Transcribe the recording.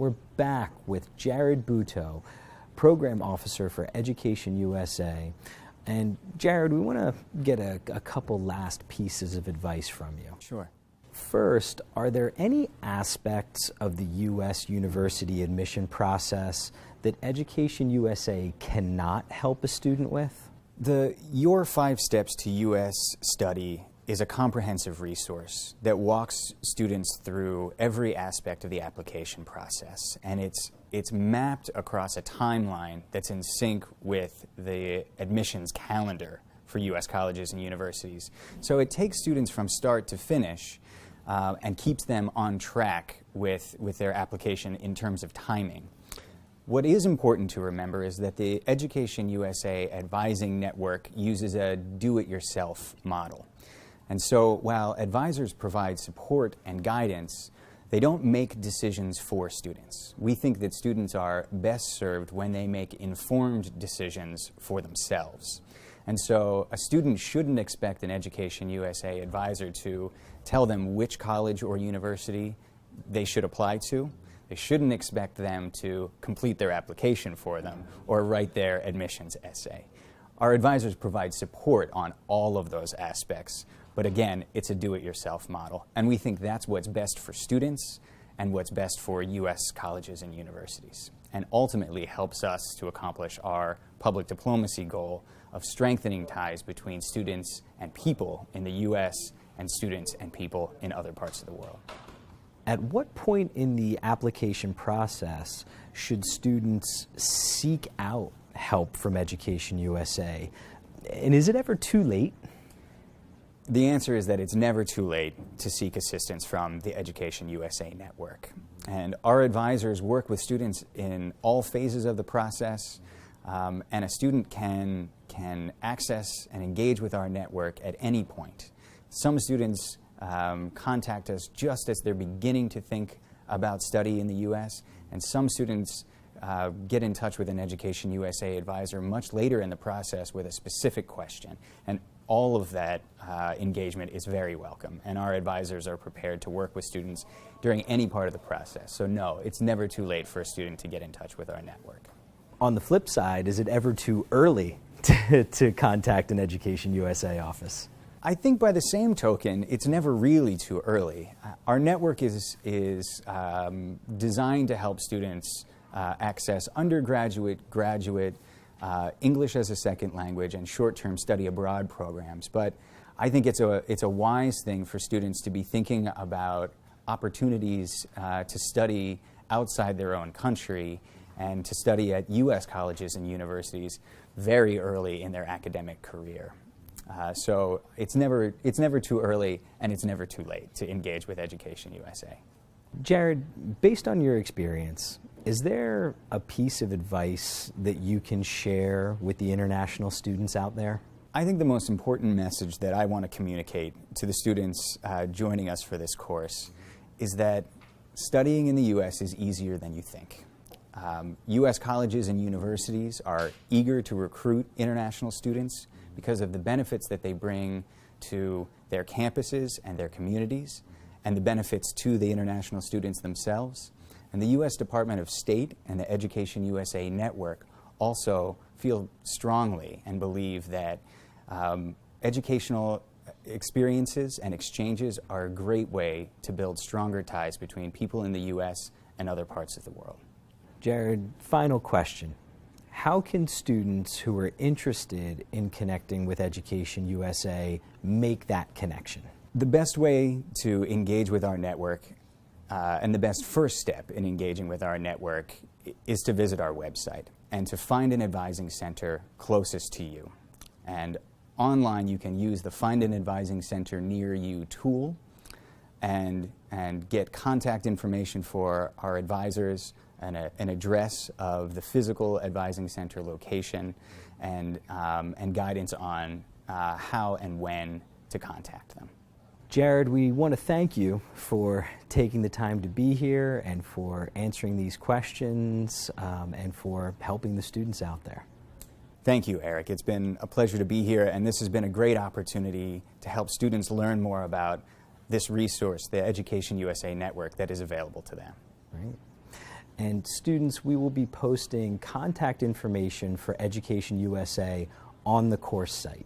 we're back with Jared Butow, Program Officer for Education USA. And Jared, we want to get a couple last pieces of advice from you. Sure. First, are there any aspects of the U.S. university admission process that Education USA cannot help a student with? The Your 5 Steps to U.S. Study is a comprehensive resource that walks students through every aspect of the application process, and it's mapped across a timeline that's in sync with the admissions calendar for U.S. colleges and universities. So it takes students from start to finish and keeps them on track with their application in terms of timing. What is important to remember is that the Education USA Advising Network uses a do-it-yourself model. And so while advisors provide support and guidance, they don't make decisions for students. We think that students are best served when they make informed decisions for themselves. And so a student shouldn't expect an Education USA advisor to tell them which college or university they should apply to. They shouldn't expect them to complete their application for them or write their admissions essay. Our advisors provide support on all of those aspects, but again, it's a do-it-yourself model, and we think that's what's best for students and what's best for U.S. colleges and universities, and ultimately helps us to accomplish our public diplomacy goal of strengthening ties between students and people in the U.S. and students and people in other parts of the world. At what point in the application process should students seek out help from Education USA? And is it ever too late? The answer is that it's never too late to seek assistance from the Education USA Network. And our advisors work with students in all phases of the process, and a student can access and engage with our network at any point. Some students contact us just as they're beginning to think about study in the U.S., and some students get in touch with an Education USA advisor much later in the process with a specific question. And all of that engagement is very welcome, and our advisors are prepared to work with students during any part of the process. So no, it's never too late for a student to get in touch with our network. On the flip side, is it ever too early to contact an Education USA office? I think by the same token, it's never really too early. Our network is designed to help students access undergraduate, graduate, English as a second language, and short-term study abroad programs. But I think it's a wise thing for students to be thinking about opportunities to study outside their own country and to study at U.S. colleges and universities very early in their academic career. So it's never too early, and it's never too late to engage with Education USA. Jared, based on your experience, is there a piece of advice that you can share with the international students out there? I think the most important message that I want to communicate to the students joining us for this course is that studying in the U.S. is easier than you think. U.S. colleges and universities are eager to recruit international students because of the benefits that they bring to their campuses and their communities, and the benefits to the international students themselves. And the U.S. Department of State and the Education USA Network also feel strongly and believe that educational experiences and exchanges are a great way to build stronger ties between people in the U.S. and other parts of the world. Jared, final question. How can students who are interested in connecting with Education USA make that connection? The best way to engage with our network and the best first step in engaging with our network is to visit our website and to find an advising center closest to you. And online you can use the Find an Advising Center Near You tool and get contact information for our advisors, an address of the physical advising center location, and guidance on how and when to contact them. Jared, we want to thank you for taking the time to be here and for answering these questions and for helping the students out there. Thank you, Eric. It's been a pleasure to be here, and this has been a great opportunity to help students learn more about this resource, the Education USA Network, that is available to them. Right. And students, we will be posting contact information for Education USA on the course site.